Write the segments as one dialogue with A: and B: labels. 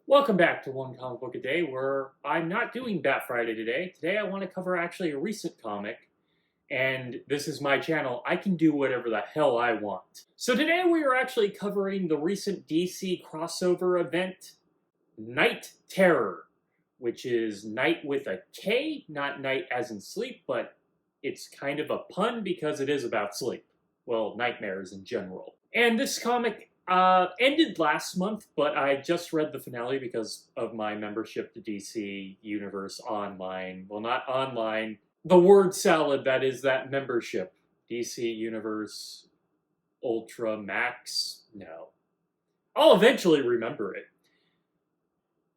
A: Welcome back to One Comic Book a Day, where I'm not doing Bat Friday today. Today I want to cover actually a recent comic, and this is my channel. I can do whatever the hell I want. So today we are actually covering the recent DC crossover event, Night Terror, which is night with a K, not night as in sleep, but it's kind of a pun because it is about sleep. Well, nightmares in general. And this comic ended last month, but I just read the finale because of my membership to DC Universe Online. Well, not online. The word salad, that is that membership. DC Universe Ultra Max? No. I'll eventually remember it.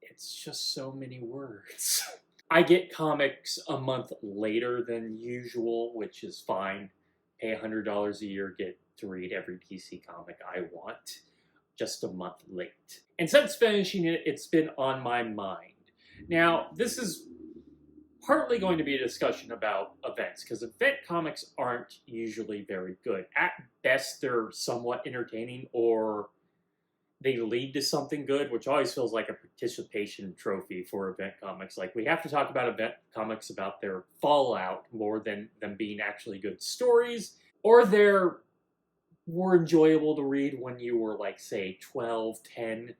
A: It's just so many words. I get comics a month later than usual, which is fine. Pay $100 a year, get to read every DC comic I want, just a month late. And since finishing it, it's been on my mind. Now, this is partly going to be a discussion about events, because event comics aren't usually very good. At best, they're somewhat entertaining, or they lead to something good, which always feels like a participation trophy for event comics. Like, we have to talk about event comics about their fallout more than them being actually good stories, or they're were enjoyable to read when you were, like, say, 12, 10,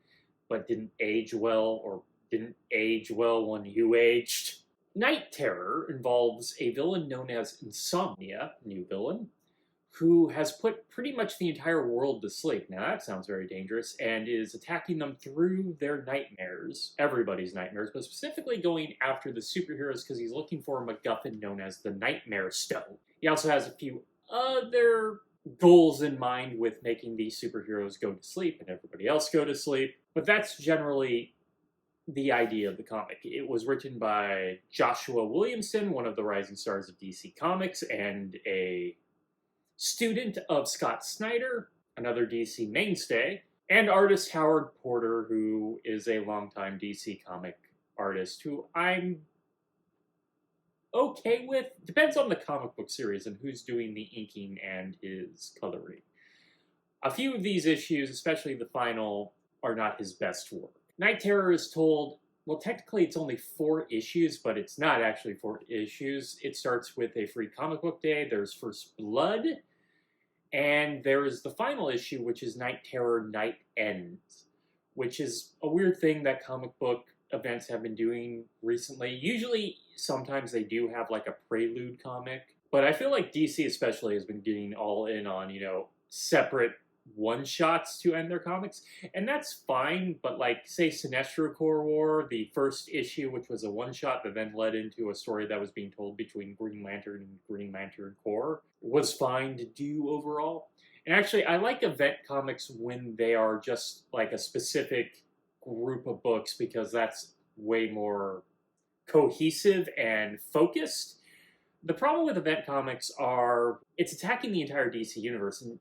A: but didn't age well, or didn't age well when you aged. Night Terror involves a villain known as Insomnia, new villain, who has put pretty much the entire world to sleep. Now that sounds very dangerous, and is attacking them through their nightmares, everybody's nightmares, but specifically going after the superheroes because he's looking for a MacGuffin known as the Nightmare Stone. He also has a few other goals in mind with making these superheroes go to sleep and everybody else go to sleep, but that's generally the idea of the comic. It was written by Joshua Williamson, one of the rising stars of DC Comics, and a student of Scott Snyder, another DC mainstay, and artist Howard Porter, who is a longtime DC comic artist who I'm okay with. Depends on the comic book series and who's doing the inking and his coloring. A few of these issues, especially the final, are not his best work. Night Terror is told, well, technically it's only 4 issues, but it's not actually 4 issues. It starts with a free comic book day, there's First Blood, and there is the final issue, which is Night Terror Night Ends, which is a weird thing that comic book events have been doing recently. Usually, sometimes they do have like a prelude comic, but I feel like DC especially has been getting all in on, separate one-shots to end their comics, and that's fine, but like, say, Sinestro Corps War, the first issue, which was a one-shot that then led into a story that was being told between Green Lantern and Green Lantern Corps, was fine to do overall. And actually, I like event comics when they are just like a specific group of books, because that's way more cohesive and focused. The problem with event comics are it's attacking the entire DC universe, and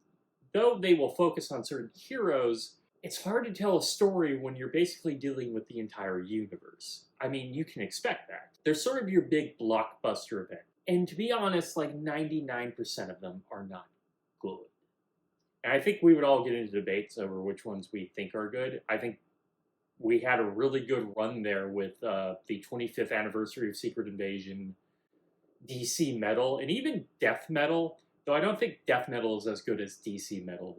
A: though they will focus on certain heroes, it's hard to tell a story when you're basically dealing with the entire universe. I mean, you can expect that. They're sort of your big blockbuster event. And to be honest, like 99% of them are not good. And I think we would all get into debates over which ones we think are good. I think we had a really good run there with the 25th anniversary of Secret Invasion, DC Metal, and even Death Metal. Though I don't think Death Metal is as good as DC Metal.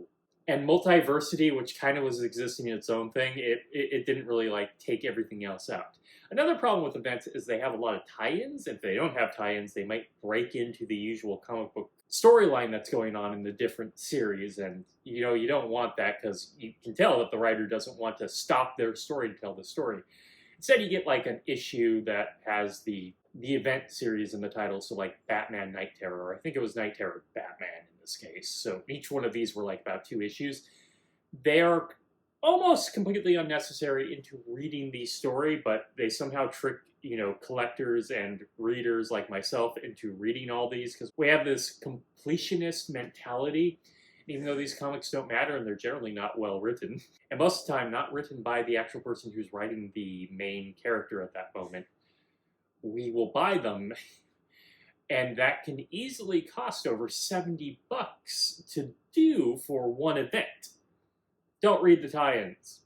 A: And Multiversity, which kind of was existing in its own thing, it didn't really like take everything else out. Another problem with events is they have a lot of tie-ins. If they don't have tie-ins, they might break into the usual comic book storyline that's going on in the different series. And, you don't want that, because you can tell that the writer doesn't want to stop their story to tell the story. Instead, you get like an issue that has the event series in the title, so like Batman Night Terror, or I think it was Night Terror Batman in this case. So each one of these were like about 2 issues. They are almost completely unnecessary into reading the story, but they somehow trick, collectors and readers like myself into reading all these, because we have this completionist mentality, even though these comics don't matter and they're generally not well written. And most of the time, not written by the actual person who's writing the main character at that moment. We will buy them, and that can easily cost over $70 to do for one event. Don't read the tie-ins.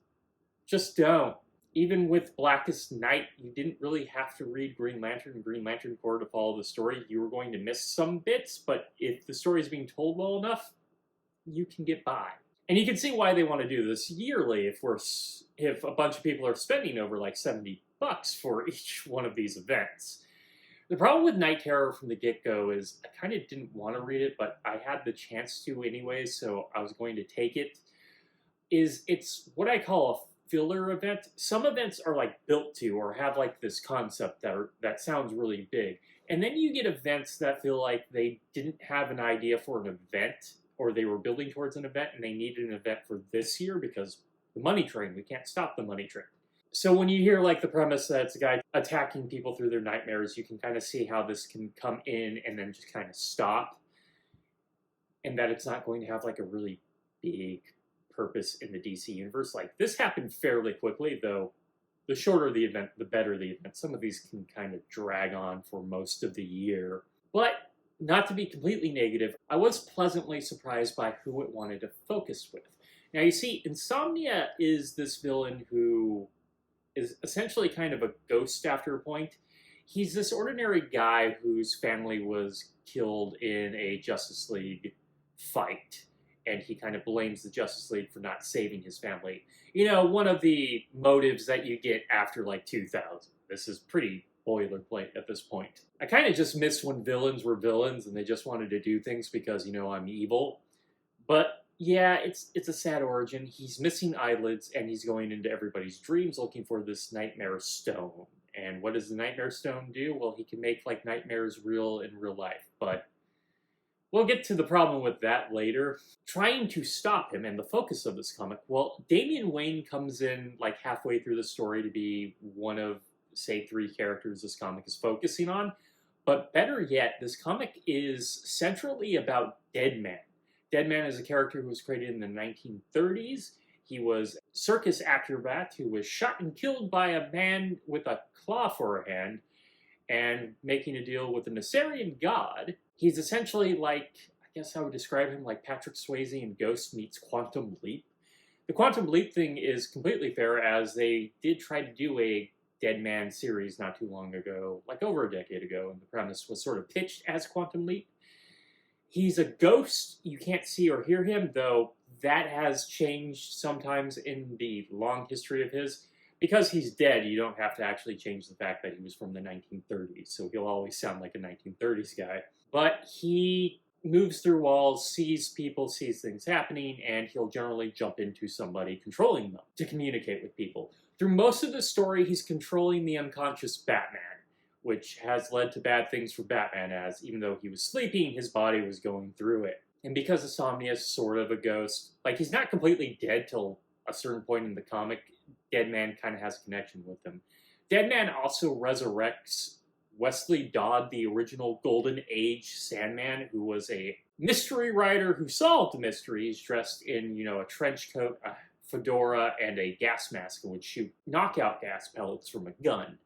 A: Just don't. Even with Blackest Night, you didn't really have to read Green Lantern and Green Lantern Corps to follow the story. You were going to miss some bits, but if the story is being told well enough, you can get by. And you can see why they want to do this yearly if a bunch of people are spending over like $70 for each one of these events. The problem with Night Terror from the get-go is I kind of didn't want to read it, but I had the chance to anyway, so I was going to take it. It's what I call a filler event. Some events are like built to or have like this concept that sounds really big. And then you get events that feel like they didn't have an idea for an event, or they were building towards an event and they needed an event for this year because the money train, we can't stop the money train. So when you hear like the premise that it's a guy attacking people through their nightmares, you can kind of see how this can come in and then just kind of stop, and that it's not going to have like a really big purpose in the DC universe. Like, this happened fairly quickly, though the shorter the event, the better the event. Some of these can kind of drag on for most of the year. But not to be completely negative, I was pleasantly surprised by who it wanted to focus with. Now, you see, Insomnia is this villain who is essentially kind of a ghost after a point. He's this ordinary guy whose family was killed in a Justice League fight, and he kind of blames the Justice League for not saving his family. You know, one of the motives that you get after like 2000. This is pretty boilerplate at this point. I kind of just miss when villains were villains and they just wanted to do things because, you know, I'm evil. But yeah, it's a sad origin. He's missing eyelids, and he's going into everybody's dreams looking for this nightmare stone. And what does the nightmare stone do? Well, he can make like nightmares real in real life, but we'll get to the problem with that later. Trying to stop him and the focus of this comic, well, Damian Wayne comes in like halfway through the story to be one of, say, 3 characters this comic is focusing on. But better yet, this comic is centrally about Deadman. Deadman is a character who was created in the 1930s. He was a circus acrobat who was shot and killed by a man with a claw for a hand and making a deal with a Nessarian god. He's essentially like, I guess I would describe him like Patrick Swayze in Ghost meets Quantum Leap. The Quantum Leap thing is completely fair, as they did try to do a Deadman series not too long ago, like over a decade ago, and the premise was sort of pitched as Quantum Leap. He's a ghost. You can't see or hear him, though that has changed sometimes in the long history of his. Because he's dead, you don't have to actually change the fact that he was from the 1930s, so he'll always sound like a 1930s guy. But he moves through walls, sees people, sees things happening, and he'll generally jump into somebody controlling them to communicate with people. Through most of the story, he's controlling the unconscious Batman, which has led to bad things for Batman, as even though he was sleeping, his body was going through it. And because Insomnia is sort of a ghost, like, he's not completely dead till a certain point in the comic, Deadman kind of has a connection with him. Deadman also resurrects Wesley Dodd, the original Golden Age Sandman, who was a mystery writer who solved mysteries dressed in, you know, a trench coat, a fedora, and a gas mask, and would shoot knockout gas pellets from a gun.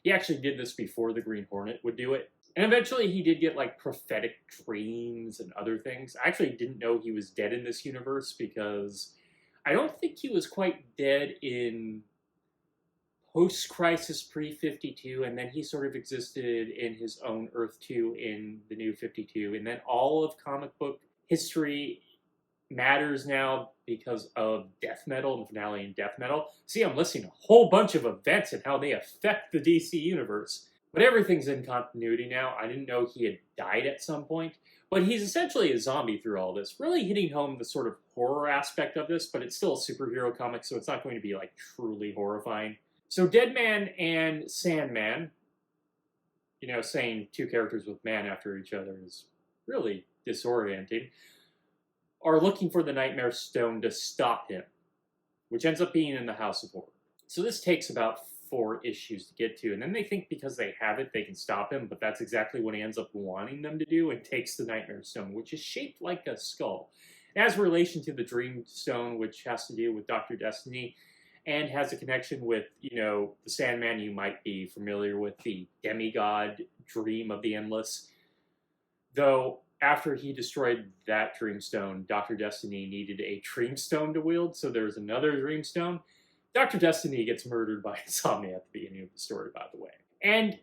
A: He actually did this before the Green Hornet would do it. And eventually he did get like prophetic dreams and other things. I actually didn't know he was dead in this universe because I don't think he was quite dead in post-Crisis pre-52, and then he sort of existed in his own Earth 2 in the New 52, and then all of comic book history matters now because of Death Metal and finale in Death Metal. See, I'm listing a whole bunch of events and how they affect the DC universe. But everything's in continuity now. I didn't know he had died at some point. But he's essentially a zombie through all this, really hitting home the sort of horror aspect of this, but it's still a superhero comic, so it's not going to be like truly horrifying. So Deadman and Sandman, you know, saying 2 characters with man after each other is really disorienting, are looking for the Nightmare Stone to stop him, which ends up being in the House of Horror. So this takes about 4 issues to get to, and then they think because they have it, they can stop him, but that's exactly what he ends up wanting them to do, and takes the Nightmare Stone, which is shaped like a skull. It has relation to the Dream Stone, which has to do with Dr. Destiny, and has a connection with, you know, the Sandman. You might be familiar with the demigod Dream of the Endless. Though, after he destroyed that Dreamstone, Dr. Destiny needed a Dreamstone to wield, so there's another Dreamstone. Dr. Destiny gets murdered by Insomnia at the beginning of the story, by the way. And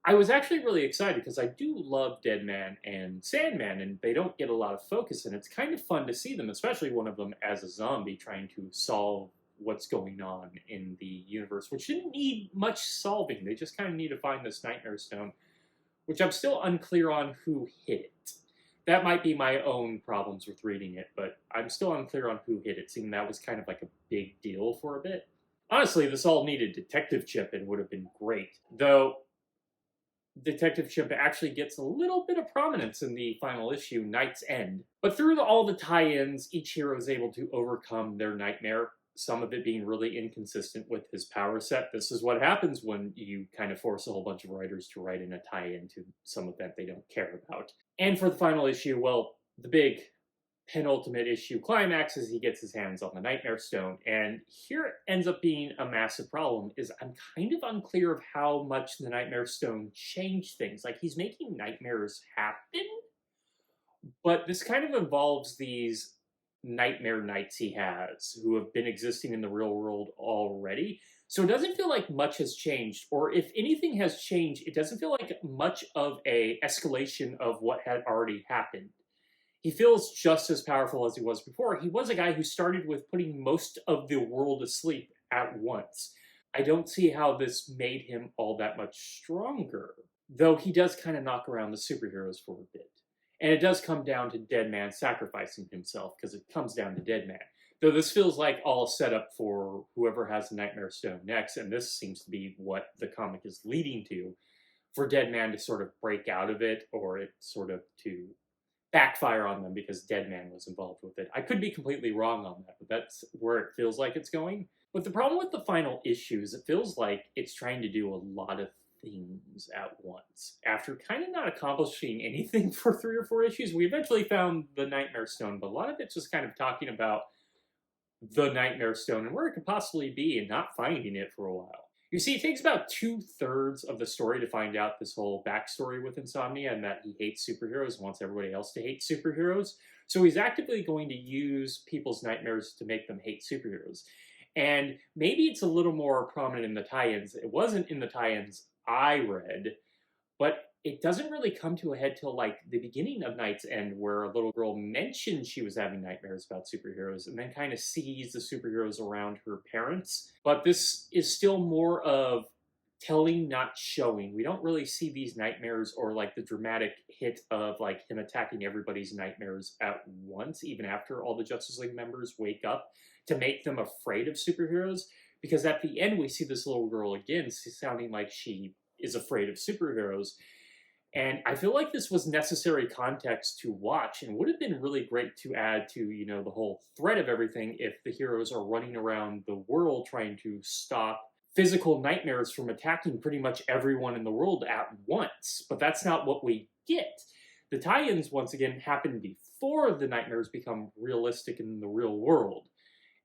A: I was actually really excited because I do love Deadman and Sandman, and they don't get a lot of focus, and it's kind of fun to see them, especially one of them as a zombie trying to solve what's going on in the universe, which didn't need much solving. They just kind of need to find this Nightmare Stone, which I'm still unclear on who hid it. That might be my own problems with reading it, but I'm still unclear on who hid it, seeing that was kind of like a big deal for a bit. Honestly, this all needed Detective Chimp and would have been great, though Detective Chimp actually gets a little bit of prominence in the final issue, Night's End. But through all the tie-ins, each hero is able to overcome their nightmare, some of it being really inconsistent with his power set. This is what happens when you kind of force a whole bunch of writers to write in a tie-in to some event they don't care about. And for the final issue, well, the big penultimate issue climax is he gets his hands on the Nightmare Stone, and here it ends up being a massive problem. Is I'm kind of unclear of how much the Nightmare Stone changed things. Like, he's making nightmares happen, but this kind of involves these nightmare knights he has who have been existing in the real world already. So it doesn't feel like much has changed, or if anything has changed, it doesn't feel like much of a escalation of what had already happened. He feels just as powerful as he was before. He was a guy who started with putting most of the world asleep at once. I don't see how this made him all that much stronger, though he does kind of knock around the superheroes for a bit. And it does come down to Deadman sacrificing himself, because it comes down to Deadman. Though this feels like all set up for whoever has the Nightmare Stone next, and this seems to be what the comic is leading to, for Deadman to sort of break out of it, or it sort of to backfire on them because Deadman was involved with it. I could be completely wrong on that, but that's where it feels like it's going. But the problem with the final issue is it feels like it's trying to do a lot of things at once. After kind of not accomplishing anything for 3 or 4 issues, we eventually found the Nightmare Stone, but a lot of it's just kind of talking about the Nightmare Stone and where it could possibly be and not finding it for a while. You see, it takes about 2/3 of the story to find out this whole backstory with Insomnia and that he hates superheroes and wants everybody else to hate superheroes. So he's actively going to use people's nightmares to make them hate superheroes. And maybe it's a little more prominent in the tie-ins. It wasn't in the tie-ins I read, but it doesn't really come to a head till like the beginning of Night's End, where a little girl mentioned she was having nightmares about superheroes and then kind of sees the superheroes around her parents. But this is still more of telling, not showing. We don't really see these nightmares or like the dramatic hit of like him attacking everybody's nightmares at once, even after all the Justice League members wake up, to make them afraid of superheroes. Because at the end, we see this little girl again sounding like she is afraid of superheroes. And I feel like this was necessary context to watch and would have been really great to add to, you know, the whole thread of everything if the heroes are running around the world trying to stop physical nightmares from attacking pretty much everyone in the world at once. But that's not what we get. The tie-ins, once again, happen before the nightmares become realistic in the real world.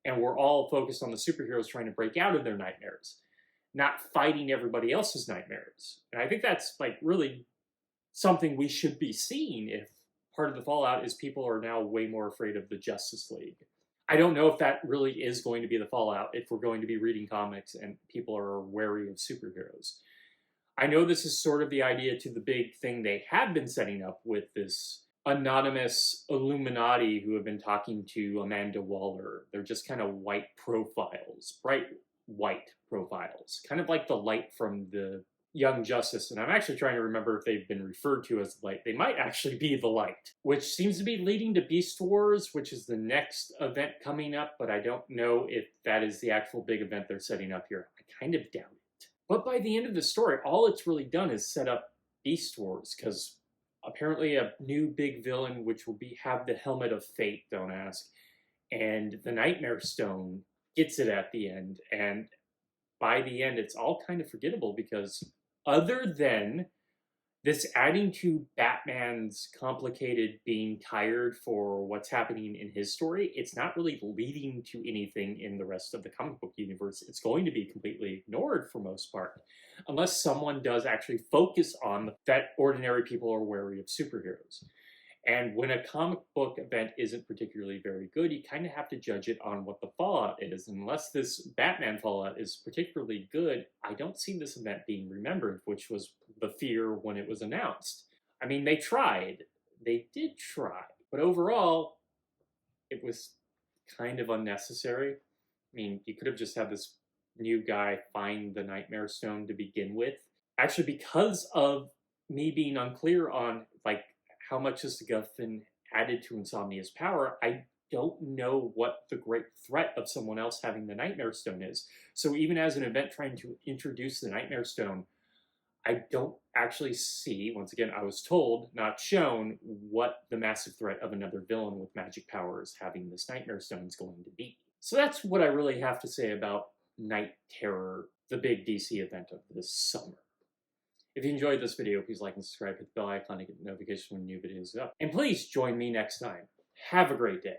A: And we're all focused on the superheroes trying to break out of their nightmares, not fighting everybody else's nightmares. And I think that's like really something we should be seeing if part of the fallout is people are now way more afraid of the Justice League. I don't know if that really is going to be the fallout if we're going to be reading comics and people are wary of superheroes. I know this is sort of the idea to the big thing they have been setting up with this anonymous Illuminati who have been talking to Amanda Waller. They're just kind of white profiles, bright white profiles, kind of like the light from the Young Justice, and I'm actually trying to remember if they've been referred to as the light. They might actually be the light, which seems to be leading to Beast Wars, which is the next event coming up, but I don't know if that is the actual big event they're setting up here. I kind of doubt it. But by the end of the story, all it's really done is set up Beast Wars, because apparently a new big villain, which will have the Helmet of Fate, don't ask, and the Nightmare Stone gets it at the end, and by the end, it's all kind of forgettable because other than this adding to Batman's complicated being tired for what's happening in his story, it's not really leading to anything in the rest of the comic book universe. It's going to be completely ignored for most part, unless someone does actually focus on that ordinary people are wary of superheroes. And when a comic book event isn't particularly very good, you kind of have to judge it on what the fallout is. Unless this Batman fallout is particularly good, I don't see this event being remembered, which was the fear when it was announced. I mean, they tried. They did try. But overall, it was kind of unnecessary. I mean, you could have just had this new guy find the Nightmare Stone to begin with. Actually, because of me being unclear on like how much this MacGuffin added to Insomnia's power, I don't know what the great threat of someone else having the Nightmare Stone is. So even as an event trying to introduce the Nightmare Stone, I don't actually see, once again, I was told, not shown, what the massive threat of another villain with magic powers having this Nightmare Stone is going to be. So that's what I really have to say about Night Terror, the big DC event of this summer. If you enjoyed this video, please like and subscribe, hit the bell icon to get notifications when new videos are up. And please join me next time. Have a great day.